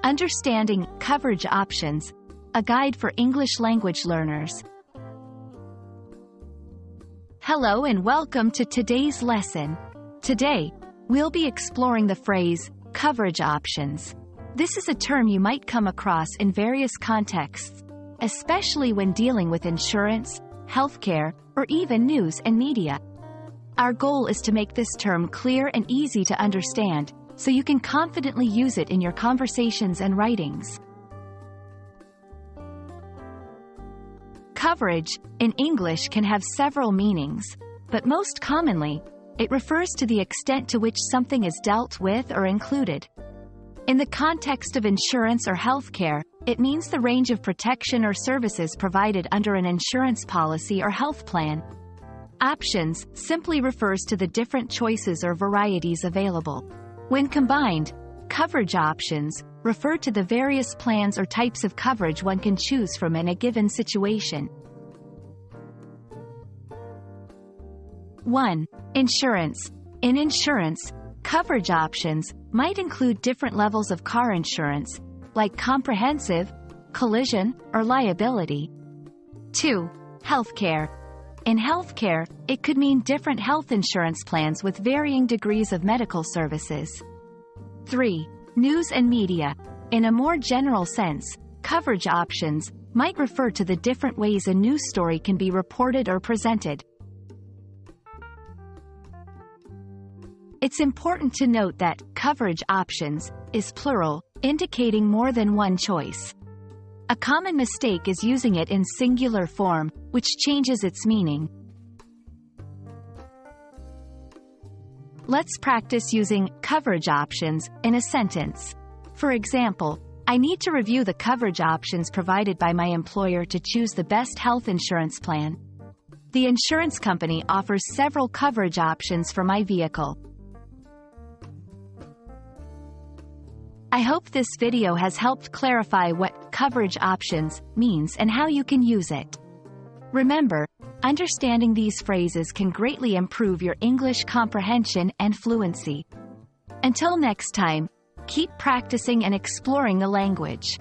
Understanding Coverage Options, a guide for English language learners. Hello and welcome to today's lesson. Today, we'll be exploring the phrase, coverage options. This is a term you might come across in various contexts, especially when dealing with insurance, healthcare, or even news and media. Our goal is to make this term clear and easy to understand, so you can confidently use it in your conversations and writings. Coverage, in English, can have several meanings, but most commonly, it refers to the extent to which something is dealt with or included. In the context of insurance or healthcare, it means the range of protection or services provided under an insurance policy or health plan. Options simply refers to the different choices or varieties available. When combined, coverage options refer to the various plans or types of coverage one can choose from in a given situation. 1. Insurance. In insurance, coverage options might include different levels of car insurance, like comprehensive, collision, or liability. 2. Healthcare. In healthcare, it could mean different health insurance plans with varying degrees of medical services. 3. News and media. In a more general sense, coverage options might refer to the different ways a news story can be reported or presented. It's important to note that coverage options is plural, indicating more than one choice. A common mistake is using it in singular form, which changes its meaning. Let's practice using coverage options in a sentence. For example, I need to review the coverage options provided by my employer to choose the best health insurance plan. The insurance company offers several coverage options for my vehicle. I hope this video has helped clarify what coverage options means and how you can use it. Remember, understanding these phrases can greatly improve your English comprehension and fluency. Until next time, keep practicing and exploring the language.